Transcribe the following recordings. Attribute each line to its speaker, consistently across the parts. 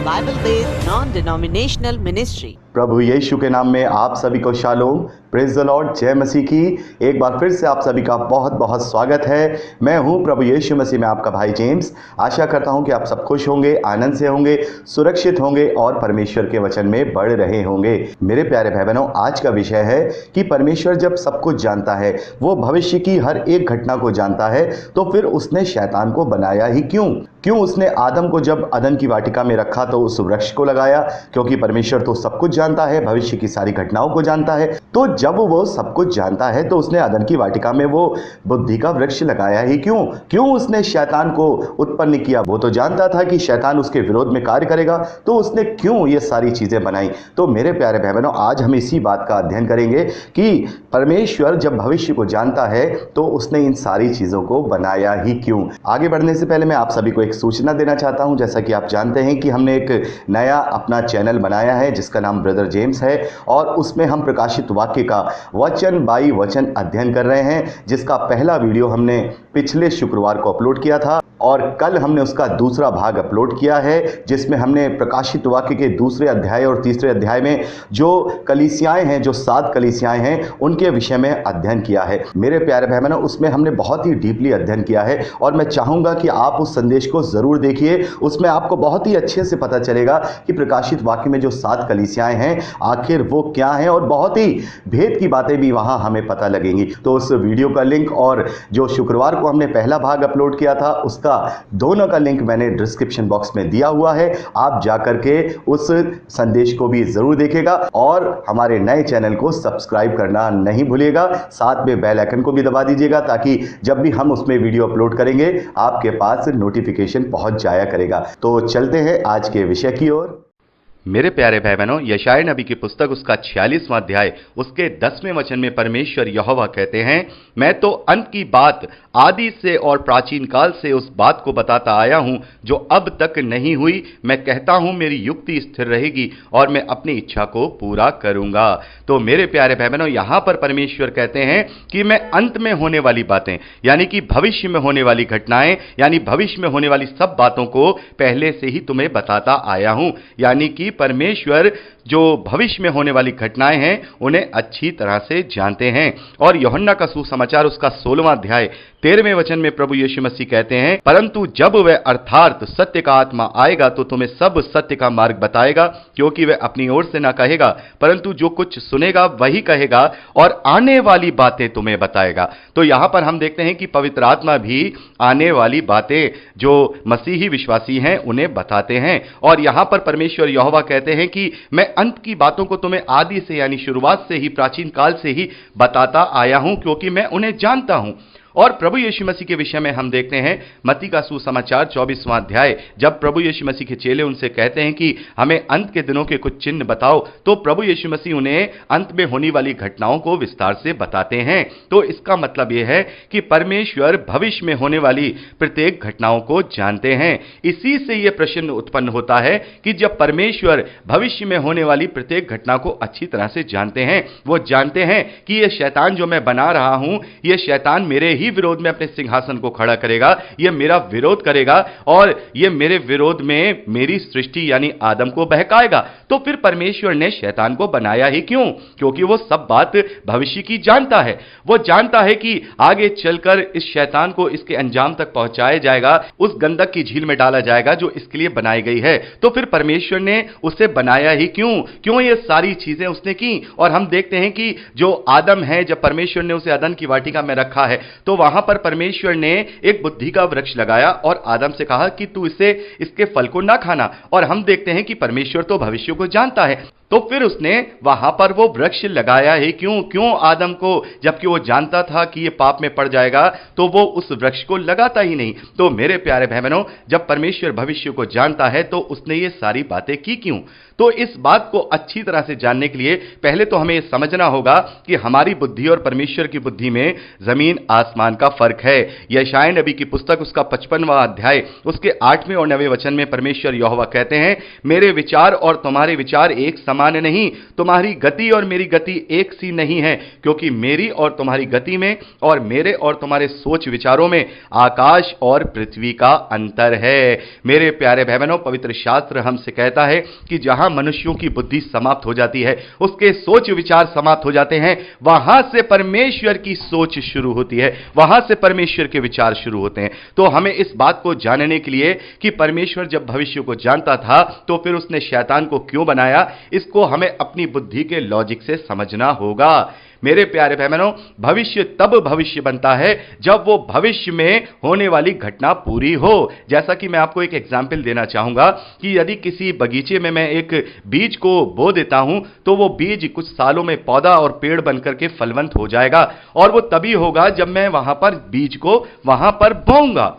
Speaker 1: Bible-based non-denominational ministry.
Speaker 2: प्रभु यीशु के नाम में आप सभी को शालोम, प्रेज द लॉर्ड, जय मसीह की। एक बार फिर से आप सभी का बहुत बहुत स्वागत है। मैं हूं प्रभु यीशु मसीह में आपका भाई जेम्स। आशा करता हूं कि आप सब खुश होंगे, आनंद से होंगे, सुरक्षित होंगे और परमेश्वर के वचन में बढ़ रहे होंगे। मेरे प्यारे भाई बहनों, आज का विषय है कि परमेश्वर जब सब कुछ जानता है, वो भविष्य की हर एक घटना को जानता है, तो फिर उसने शैतान को बनाया ही क्यों? उसने आदम को जब अदन की वाटिका में रखा तो उस वृक्ष को लगाया? क्योंकि परमेश्वर तो सब कुछ जानता है, भविष्य की सारी घटनाओं को जानता है। तो जब वो सब कुछ जानता है तो उसने अदन की वाटिका में वो बुद्धि का वृक्ष लगाया ही क्यों उसने शैतान को उत्पन्न किया? वो तो जानता था कि शैतान उसके विरोध में कार्य करेगा, तो उसने क्यों ये सारी चीजें बनाई? तो मेरे प्यारे भाई बहनों, आज हम इसी बात का अध्ययन करेंगे कि परमेश्वर जब भविष्य को जानता है तो उसने इन सारी चीजों को बनाया ही क्यों। आगे बढ़ने से पहले मैं आप सभी को एक सूचना देना चाहता हूं। जैसा कि आप जानते हैं कि हमने एक नया अपना चैनल बनाया है जिसका नाम ब्रदर जेम्स है, और उसमें हम प्रकाशित वाक्य का वचन बाई वचन अध्ययन कर रहे हैं, जिसका पहला वीडियो हमने पिछले शुक्रवार को अपलोड किया था और कल हमने उसका दूसरा भाग अपलोड किया है, जिसमें हमने प्रकाशित वाक्य के दूसरे अध्याय और तीसरे अध्याय में जो कलीसियाएं हैं, जो 7 कलीसियाएं हैं, उनके विषय में अध्ययन किया है। मेरे प्यारे भाई बहनों, उसमें हमने बहुत ही डीपली अध्ययन किया है और मैं चाहूंगा कि आप उस संदेश को जरूर देखिए। उसमें आपको बहुत ही अच्छे से पता चलेगा कि प्रकाशित वाक्य में जो 7 कलीसियाएं हैं आखिर वो क्या हैं, और बहुत ही भेद की बातें भी वहां हमें पता लगेंगी। तो उस वीडियो का लिंक और जो शुक्रवार को हमने पहला भाग अपलोड किया था उसका दोनों का लिंक मैंने डिस्क्रिप्शन बॉक्स में दिया हुआ है। आप जाकर के उस संदेश को भी जरूर देखिएगा और हमारे नए चैनल को सब्सक्राइब करना नहीं भूलिएगा। साथ में बेल आइकन को भी दबा दीजिएगा ताकि जब भी हम उसमें वीडियो अपलोड करेंगे आपके पास नोटिफिकेशन पहुंच जाया करेगा। तो चलते हैं आज के विषय की ओर।
Speaker 3: मेरे प्यारे भाई बहनों, यशायाह नबी की पुस्तक उसका 46वां अध्याय उसके 10वें वचन में परमेश्वर यहोवा कहते हैं, मैं तो अंत की बात आदि से और प्राचीन काल से उस बात को बताता आया हूं जो अब तक नहीं हुई। मैं कहता हूं मेरी युक्ति स्थिर रहेगी और मैं अपनी इच्छा को पूरा करूंगा। तो मेरे प्यारे भाई बहनों, यहां पर परमेश्वर कहते हैं कि मैं अंत में होने वाली बातें, यानी कि भविष्य में होने वाली घटनाएं, यानी भविष्य में होने वाली सब बातों को पहले से ही तुम्हें बताता आया हूं। यानी कि परमेश्वर जो भविष्य में होने वाली घटनाएं हैं उन्हें अच्छी तरह से जानते हैं। और यूहन्ना का सुसमाचार उसका 16वां अध्याय 13वें वचन में प्रभु यीशु मसीह कहते हैं, परंतु जब वह अर्थात सत्य का आत्मा आएगा तो तुम्हें सब सत्य का मार्ग बताएगा, क्योंकि वह अपनी ओर से ना कहेगा परंतु जो कुछ सुनेगा वही कहेगा और आने वाली बातें तुम्हें बताएगा। तो यहां पर हम देखते हैं कि पवित्र आत्मा भी आने वाली बातें जो मसीही विश्वासी हैं उन्हें बताते हैं। और यहां पर परमेश्वर यहोवा कहते हैं कि मैं अंत की बातों को तुम्हें आदि से, यानी शुरुआत से ही, प्राचीन काल से ही बताता आया हूं, क्योंकि मैं उन्हें जानता हूं। और प्रभु यीशु मसीह के विषय में हम देखते हैं मत्ती का सुसमाचार 24वां अध्याय, जब प्रभु यीशु मसीह के चेले उनसे कहते हैं कि हमें अंत के दिनों के कुछ चिन्ह बताओ, तो प्रभु यीशु मसीह उन्हें अंत में होने वाली घटनाओं को विस्तार से बताते हैं। तो इसका मतलब यह है कि परमेश्वर भविष्य में होने वाली प्रत्येक घटनाओं को जानते हैं। इसी से यह प्रश्न उत्पन्न होता है कि जब परमेश्वर भविष्य में होने वाली प्रत्येक घटना को अच्छी तरह से जानते हैं, वो जानते हैं कि यह शैतान जो मैं बना रहा हूं, यह शैतान मेरे ही विरोध में अपने सिंहासन को खड़ा करेगा, यह मेरा विरोध करेगा और यह मेरे विरोध में मेरी सृष्टि यानी आदम को बहकाएगा। तो फिर परमेश्वर ने शैतान को बनाया ही क्यों? क्योंकि वो सब बात भविष्य की जानता है। वो जानता है कि आगे चलकर इस शैतान को इसके अंजाम तक पहुंचाया जाएगा, उस गंधक की झील में डाला जाएगा जो इसके लिए बनाई गई है। तो फिर परमेश्वर ने उसे बनाया ही क्यों ये सारी चीजें उसने की। और हम देखते हैं कि जो आदम है, जब परमेश्वर ने उसे अदन की वाटिका में रखा है तो वहां पर परमेश्वर ने एक बुद्धि का वृक्ष लगाया और आदम से कहा कि तू इसके फल को ना खाना। और हम देखते हैं कि परमेश्वर तो भविष्य को जानता है, तो फिर उसने वहां पर वो वृक्ष लगाया है क्यों आदम को, जबकि वो जानता था कि ये पाप में पड़ जाएगा, तो वो उस वृक्ष को लगाता ही नहीं। तो मेरे प्यारे भाई बहनों, जब परमेश्वर भविष्य को जानता है तो उसने ये सारी बातें की क्यों? तो इस बात को अच्छी तरह से जानने के लिए पहले तो हमें समझना होगा कि हमारी बुद्धि और परमेश्वर की बुद्धि में जमीन आसमान का फर्क है। यशायाह नबी की पुस्तक उसका 55वां अध्याय उसके 8वें और 9वें वचन में परमेश्वर यहोवा कहते हैं, मेरे विचार और तुम्हारे विचार एक समान नहीं, तुम्हारी गति और मेरी गति एक सी नहीं है, क्योंकि मेरी और तुम्हारी गति में और मेरे और तुम्हारे सोच विचारों में आकाश और पृथ्वी का अंतर है। मेरे प्यारे भाई बहनों, पवित्र शास्त्र हमसे कहता है कि जहां मनुष्यों की बुद्धि समाप्त हो जाती है, उसके सोच विचार समाप्त हो जाते हैं, वहां से परमेश्वर की सोच शुरू होती है, वहां से परमेश्वर के विचार शुरू होते हैं। तो हमें इस बात को जानने के लिए कि परमेश्वर जब भविष्य को जानता था तो फिर उसने शैतान को क्यों बनाया, इसको हमें अपनी बुद्धि के लॉजिक से समझना होगा। मेरे प्यारे भाई बहनों, भविष्य तब भविष्य बनता है जब वो भविष्य में होने वाली घटना पूरी हो। जैसा कि मैं आपको एक एग्जाम्पल देना चाहूंगा कि यदि किसी बगीचे में मैं एक बीज को बो देता हूं तो वो बीज कुछ सालों में पौधा और पेड़ बनकर के फलवंत हो जाएगा, और वो तभी होगा जब मैं वहां पर बीज को वहां पर बोऊंगा।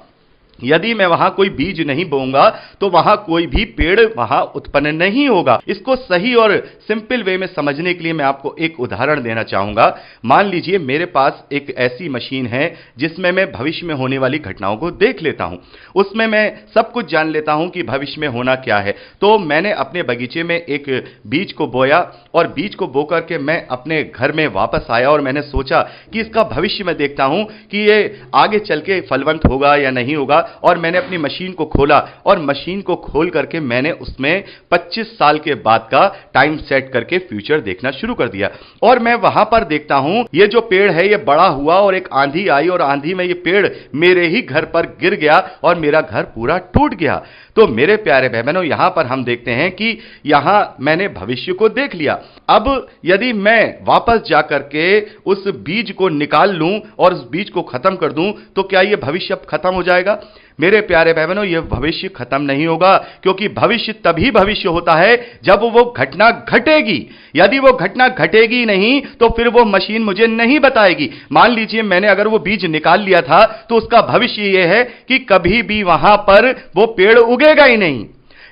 Speaker 3: यदि मैं वहां कोई बीज नहीं बोऊंगा तो वहां कोई भी पेड़ वहां उत्पन्न नहीं होगा। इसको सही और सिंपल वे में समझने के लिए मैं आपको एक उदाहरण देना चाहूंगा। मान लीजिए मेरे पास एक ऐसी मशीन है जिसमें मैं भविष्य में होने वाली घटनाओं को देख लेता हूं, उसमें मैं सब कुछ जान लेता हूं कि भविष्य में होना क्या है। तो मैंने अपने बगीचे में एक बीज को बोया और बीज को बो करके मैं अपने घर में वापस आया और मैंने सोचा कि इसका भविष्य में देखता हूं कि ये आगे चल के फलवंत होगा या नहीं होगा। और मैंने अपनी मशीन को खोला और मशीन को खोल करके मैंने उसमें 25 साल के बाद का टाइम सेट करके फ्यूचर देखना शुरू कर दिया। और मैं वहां पर देखता हूं ये जो पेड़ है ये बड़ा हुआ और एक आंधी आई और आंधी में ये पेड़ मेरे ही घर पर गिर गया और मेरा घर पूरा टूट गया। तो मेरे प्यारे भाई बहनों, यहां पर हम देखते हैं कि यहां मैंने भविष्य को देख लिया। अब यदि मैं वापस जाकर के उस बीज को निकाल लूं और उस बीज को खत्म कर दूं तो क्या यह भविष्य अब खत्म हो जाएगा? मेरे प्यारे भाई बहनों, यह भविष्य खत्म नहीं होगा, क्योंकि भविष्य तभी भविष्य होता है जब वो घटना घटेगी। यदि वो घटना घटेगी नहीं तो फिर वो मशीन मुझे नहीं बताएगी। मान लीजिए मैंने अगर वो बीज निकाल लिया था तो उसका भविष्य यह है कि कभी भी वहां पर वो पेड़ उगेगा ही नहीं।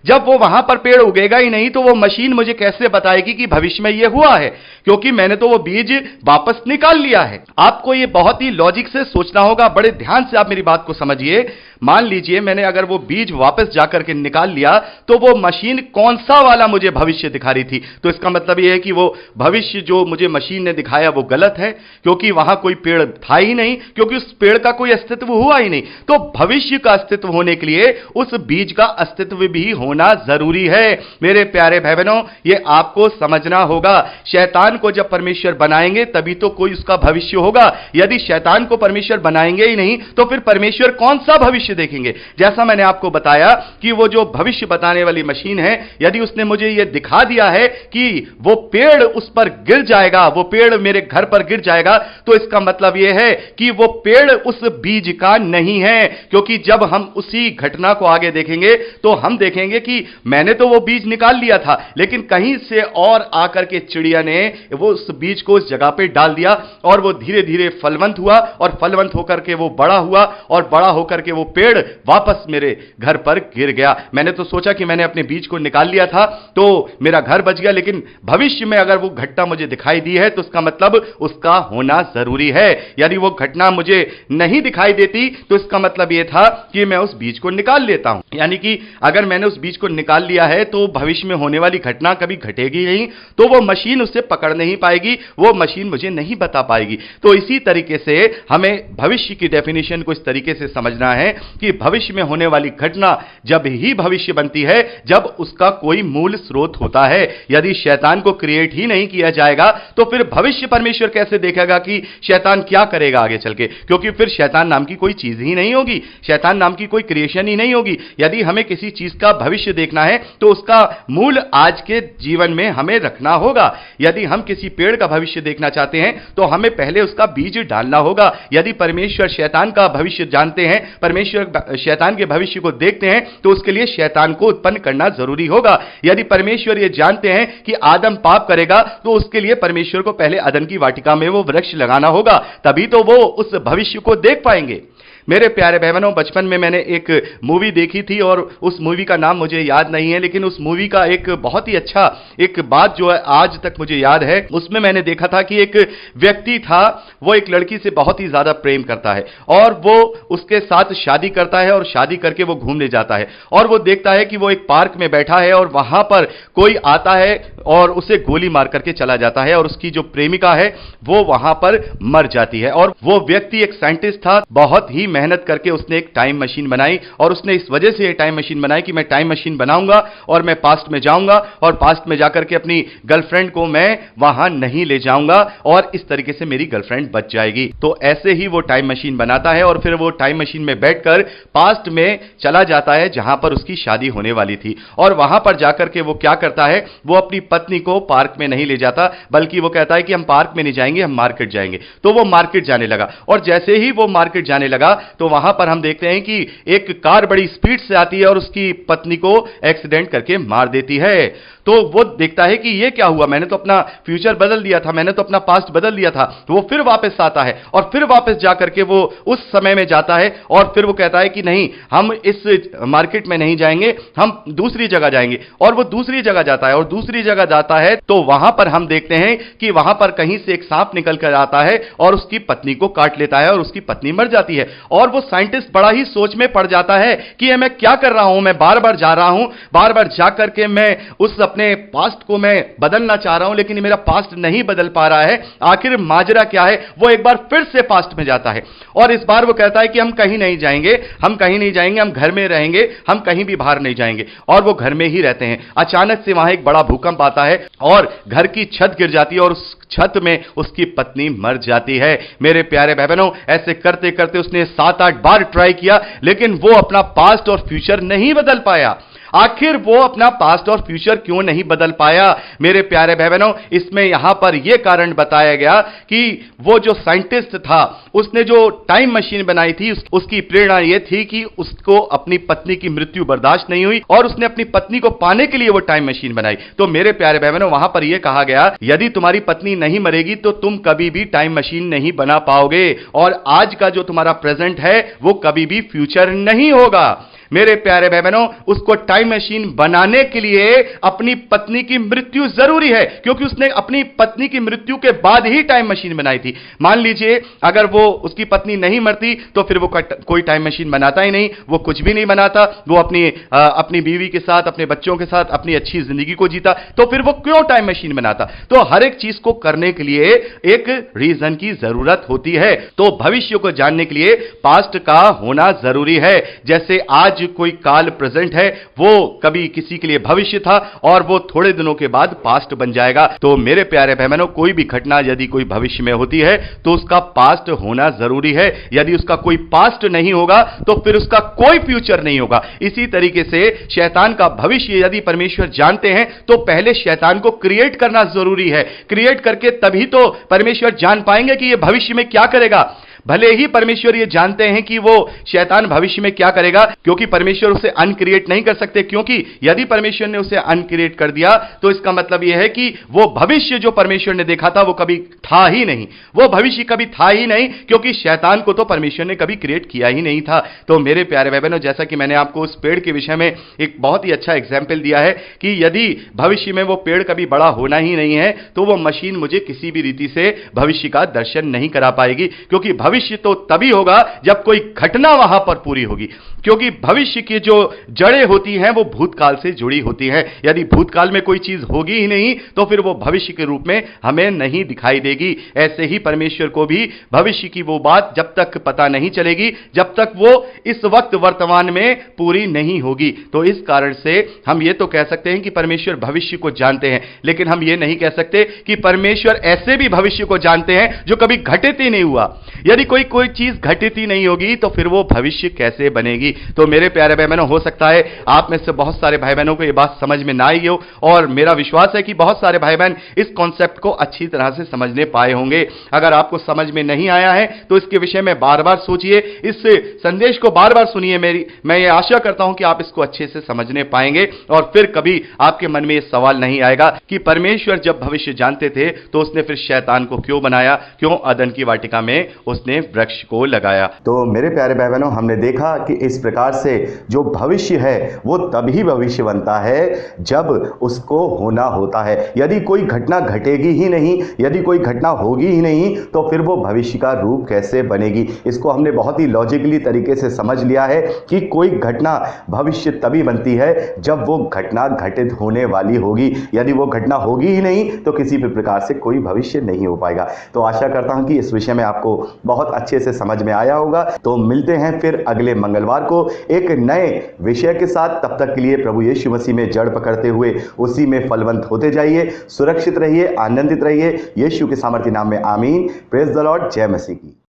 Speaker 3: जब वो वहां पर पेड़ उगेगा ही नहीं तो वो मशीन मुझे कैसे बताएगी कि भविष्य में यह हुआ है, क्योंकि मैंने तो वो बीज वापस निकाल लिया है। आपको ये बहुत ही लॉजिक से सोचना होगा, बड़े ध्यान से आप मेरी बात को समझिए। मान लीजिए मैंने अगर वो बीज वापस जाकर के निकाल लिया तो वो मशीन कौन सा वाला मुझे भविष्य दिखा रही थी, तो इसका मतलब यह है कि वो भविष्य जो मुझे मशीन ने दिखाया वो गलत है, क्योंकि वहां कोई पेड़ था ही नहीं, क्योंकि उस पेड़ का कोई अस्तित्व हुआ ही नहीं। तो भविष्य का अस्तित्व होने के लिए उस बीज का अस्तित्व भी होना जरूरी है। मेरे प्यारे भाई बहनों, ये आपको समझना होगा। शैतान को जब परमेश्वर बनाएंगे तभी तो कोई उसका भविष्य होगा। यदि शैतान को परमेश्वर बनाएंगे ही नहीं तो फिर परमेश्वर कौन सा भविष्य देखेंगे? जैसा मैंने आपको बताया कि वो जो भविष्य बताने वाली मशीन है, यदि उसने मुझे यह दिखा दिया है कि वो पेड़ उस पर गिर जाएगा, वो पेड़ मेरे घर पर गिर जाएगा, तो इसका मतलब यह है कि वो पेड़ उस बीज का नहीं है। क्योंकि जब हम उसी घटना को आगे देखेंगे तो हम देखेंगे कि मैंने तो वो बीज निकाल लिया था, लेकिन कहीं से और आकर के चिड़िया ने वो उस बीज को उस जगह पे डाल दिया और वो धीरे धीरे फलवंत हुआ और फलवंत होकर के वो बड़ा हुआ और बड़ा होकर के वो पेड़ वापस मेरे घर पर गिर गया। मैंने तो सोचा कि मैंने अपने बीज को निकाल लिया था तो मेरा घर बच गया, लेकिन भविष्य में अगर वो घटना मुझे दिखाई दी है तो उसका मतलब उसका होना जरूरी है। यदि वो घटना मुझे नहीं दिखाई देती तो इसका मतलब यह था कि मैं उस बीज को निकाल लेता हूं। यानी कि अगर मैंने उस बीज को निकाल लिया है तो भविष्य में होने वाली घटना कभी घटेगी नहीं, तो वो मशीन उससे पकड़ नहीं पाएगी, वो मशीन मुझे नहीं बता पाएगी। तो इसी तरीके से हमें भविष्य की डेफिनेशन को इस तरीके से समझना है कि भविष्य में होने वाली घटना जब ही भविष्य बनती है जब उसका कोई मूल स्रोत होता है। यदि शैतान को क्रिएट ही नहीं किया जाएगा तो फिर भविष्य परमेश्वर कैसे देखेगा कि शैतान क्या करेगा आगे चल के? क्योंकि फिर शैतान नाम की कोई चीज ही नहीं होगी, शैतान नाम की कोई क्रिएशन ही नहीं होगी। यदि हमें किसी चीज का भविष्य देखना है तो उसका मूल आज के जीवन में हमें रखना होगा। यदि हम किसी पेड़ का भविष्य देखना चाहते हैं तो हमें पहले उसका बीज डालना होगा। यदि परमेश्वर शैतान का भविष्य जानते हैं, परमेश्वर शैतान के भविष्य को देखते हैं, तो उसके लिए शैतान को उत्पन्न करना जरूरी होगा। यदि परमेश्वर ये जानते हैं कि आदम पाप करेगा तो उसके लिए परमेश्वर को पहले अदन की वाटिका में वो वृक्ष लगाना होगा, तभी तो वो उस भविष्य को देख पाएंगे। मेरे प्यारे भाई बहनों, बचपन में मैंने एक मूवी देखी थी और उस मूवी का नाम मुझे याद नहीं है, लेकिन उस मूवी का एक बहुत ही अच्छा एक बात जो है आज तक मुझे याद है। उसमें मैंने देखा था कि एक व्यक्ति था, वो एक लड़की से बहुत ही ज्यादा प्रेम करता है और वो उसके साथ शादी करता है और शादी करके वो घूमने जाता है और वो देखता है कि वो एक पार्क में बैठा है और वहां पर कोई आता है और उसे गोली मार करके चला जाता है और उसकी जो प्रेमिका है वो वहां पर मर जाती है। और वो व्यक्ति एक साइंटिस्ट था, बहुत ही मेहनत करके उसने एक टाइम मशीन बनाई और उसने इस वजह से एक टाइम मशीन बनाई कि मैं टाइम मशीन बनाऊंगा और मैं पास्ट में जाऊंगा और पास्ट में जाकर के अपनी गर्लफ्रेंड को मैं वहां नहीं ले जाऊंगा और इस तरीके से मेरी गर्लफ्रेंड बच जाएगी। तो ऐसे ही वो टाइम मशीन बनाता है और फिर वो टाइम मशीन में बैठकर पास्ट में चला जाता है जहां पर उसकी शादी होने वाली थी और वहां पर जाकर के वो क्या करता है, वो अपनी पत्नी को पार्क में नहीं ले जाता, बल्कि वो कहता है कि हम पार्क में नहीं जाएंगे, हम मार्केट जाएंगे। तो वो मार्केट जाने लगा और जैसे ही वो मार्केट जाने लगा तो वहां पर हम देखते हैं कि एक कार बड़ी स्पीड से आती है और उसकी पत्नी को एक्सीडेंट करके मार देती है। तो वो देखता है कि ये क्या हुआ, मैंने तो अपना फ्यूचर बदल दिया था, मैंने तो अपना पास्ट बदल दिया था। तो वो फिर वापस आता है और फिर वापस जाकर के वो उस समय में जाता है और फिर वो कहता है कि नहीं, हम इस मार्केट में नहीं जाएंगे, हम दूसरी जगह जाएंगे। और वो दूसरी जगह जाता है और दूसरी जगह जाता है तो वहां पर हम देखते हैं कि वहां पर कहीं से एक सांप निकल कर आता है और उसकी पत्नी को काट लेता है और उसकी पत्नी मर जाती है। और वो साइंटिस्ट बड़ा ही सोच में पड़ जाता है कि ये मैं क्या कर रहा हूं, मैं बार बार जा रहा हूं, बार बार जाकर के मैं उस अपने पास्ट को मैं बदलना चाह रहा हूं, लेकिन मेरा पास्ट नहीं बदल पा रहा है, आखिर माजरा क्या है। वो एक बार फिर से पास्ट में जाता है और इस बार वो कहता है कि हम कहीं नहीं जाएंगे, हम कहीं नहीं जाएंगे, हम घर में रहेंगे, हम कहीं भी बाहर नहीं जाएंगे। और वो घर में ही रहते हैं। अचानक से वहां एक बड़ा भूकंप आता है और घर की छत गिर जाती है और उस छत में उसकी पत्नी मर जाती है। मेरे प्यारे भाई बहनों, ऐसे करते करते उसने 7-8 बार ट्राई किया, लेकिन वो अपना पास्ट और फ्यूचर नहीं बदल पाया। आखिर वो अपना पास्ट और फ्यूचर क्यों नहीं बदल पाया? मेरे प्यारे भाई बहनों, इसमें यहां पर यह कारण बताया गया कि वो जो साइंटिस्ट था, उसने जो टाइम मशीन बनाई थी, उसकी प्रेरणा यह थी कि उसको अपनी पत्नी की मृत्यु बर्दाश्त नहीं हुई और उसने अपनी पत्नी को पाने के लिए वो टाइम मशीन बनाई। तो मेरे प्यारे भाई बहनों, वहां पर यह कहा गया, यदि तुम्हारी पत्नी नहीं मरेगी तो तुम कभी भी टाइम मशीन नहीं बना पाओगे और आज का जो तुम्हारा प्रेजेंट है वो कभी भी फ्यूचर नहीं होगा। मेरे प्यारे भाई बहनों, उसको टाइम मशीन बनाने के लिए अपनी पत्नी की मृत्यु जरूरी है, क्योंकि उसने अपनी पत्नी की मृत्यु के बाद ही टाइम मशीन बनाई थी। मान लीजिए अगर वो उसकी पत्नी नहीं मरती तो फिर वो कोई टाइम मशीन बनाता ही नहीं, वो कुछ भी नहीं बनाता, वो अपनी बीवी के साथ, अपने बच्चों के साथ अपनी अच्छी जिंदगी को जीता, तो फिर वो क्यों टाइम मशीन बनाता? तो हर एक चीज को करने के लिए एक रीजन की जरूरत होती है। तो भविष्य को जानने के लिए पास्ट का होना जरूरी है। जैसे आज कोई काल प्रेजेंट है, वो कभी किसी के लिए भविष्य था और वो थोड़े दिनों के बाद पास्ट बन जाएगा। तो मेरे प्यारे भाई बहनों, कोई भी घटना यदि कोई भविष्य में होती है तो उसका पास्ट होना जरूरी है। यदि उसका कोई पास्ट नहीं होगा तो फिर उसका कोई फ्यूचर नहीं होगा। इसी तरीके से शैतान का भविष्य यदि परमेश्वर जानते हैं तो पहले शैतान को क्रिएट करना जरूरी है। क्रिएट करके तभी तो परमेश्वर जान पाएंगे कि यह भविष्य में क्या करेगा। भले ही परमेश्वर ये जानते हैं कि वो शैतान भविष्य में क्या करेगा, क्योंकि परमेश्वर उसे अनक्रिएट नहीं कर सकते, क्योंकि यदि परमेश्वर ने उसे अनक्रिएट कर दिया तो इसका मतलब यह है कि वो भविष्य जो परमेश्वर ने देखा था वो कभी था ही नहीं, वो भविष्य कभी था ही नहीं, क्योंकि शैतान को तो परमेश्वर ने कभी क्रिएट किया ही नहीं था। तो मेरे प्यारे भाई बहनों, जैसा कि मैंने आपको उस पेड़ के विषय में एक बहुत ही अच्छा एग्जाम्पल दिया है कि यदि भविष्य में वो पेड़ कभी बड़ा होना ही नहीं है तो वो मशीन मुझे किसी भी रीति से भविष्य का दर्शन नहीं करा पाएगी, क्योंकि भविष्य तो तभी होगा जब कोई घटना वहां पर पूरी होगी, क्योंकि भविष्य की जो जड़ें होती हैं वो भूतकाल से जुड़ी होती हैं। यदि भूतकाल में कोई चीज होगी ही नहीं तो फिर वो भविष्य के रूप में हमें नहीं दिखाई देगी। ऐसे ही परमेश्वर को भी भविष्य की वो बात जब तक पता नहीं चलेगी, जब तक वो इस वक्त वर्तमान में पूरी नहीं होगी। तो इस कारण से हम ये तो कह सकते हैं कि परमेश्वर भविष्य को जानते हैं, लेकिन हम ये नहीं कह सकते कि परमेश्वर ऐसे भी भविष्य को जानते हैं जो कभी घटित ही नहीं हुआ। यदि कोई चीज घटित ही नहीं होगी तो फिर वो भविष्य कैसे बनेगी? तो मेरे प्यारे भाई बहनों, हो सकता है आप में से बहुत सारे भाई बहनों को यह बात समझ में ना आई हो, और मेरा विश्वास है कि बहुत सारे भाई बहन इस कॉन्सेप्ट को अच्छी तरह से समझने पाए होंगे। अगर आपको समझ में नहीं आया है तो इसके विषय में बार बार सोचिए, इस संदेश को बार बार सुनिए। मैं ये आशा करता हूं कि आप इसको अच्छे से समझने पाएंगे और फिर कभी आपके मन में यह सवाल नहीं आएगा कि परमेश्वर जब भविष्य जानते थे तो उसने फिर शैतान को क्यों बनाया, क्यों अदन की वाटिका में उसने में वृक्ष को लगाया।
Speaker 2: तो मेरे प्यारे भाई बहनों, हमने देखा कि इस प्रकार से जो भविष्य है वो तभी भविष्य बनता है जब उसको होना होता है। यदि कोई घटना घटेगी ही नहीं, यदि कोई घटना होगी ही नहीं, तो फिर वो भविष्य का रूप कैसे बनेगी। इसको हमने बहुत ही लॉजिकली तरीके से समझ लिया है कि कोई घटना भविष्य तभी बनती है जब वो घटना घटित होने वाली होगी। यदि वो घटना होगी ही नहीं तो किसी भी प्रकार से कोई भविष्य नहीं हो पाएगा। तो आशा करता हूं कि इस विषय में आपको बहुत अच्छे से समझ में आया होगा। तो मिलते हैं फिर अगले मंगलवार को एक नए विषय के साथ। तब तक के लिए प्रभु यीशु मसीह में जड़ पकड़ते हुए उसी में फलवंत होते जाइए। सुरक्षित रहिए, आनंदित रहिए। यीशु के सामर्थ्य नाम में आमीन। Praise the Lord. जय मसीह की।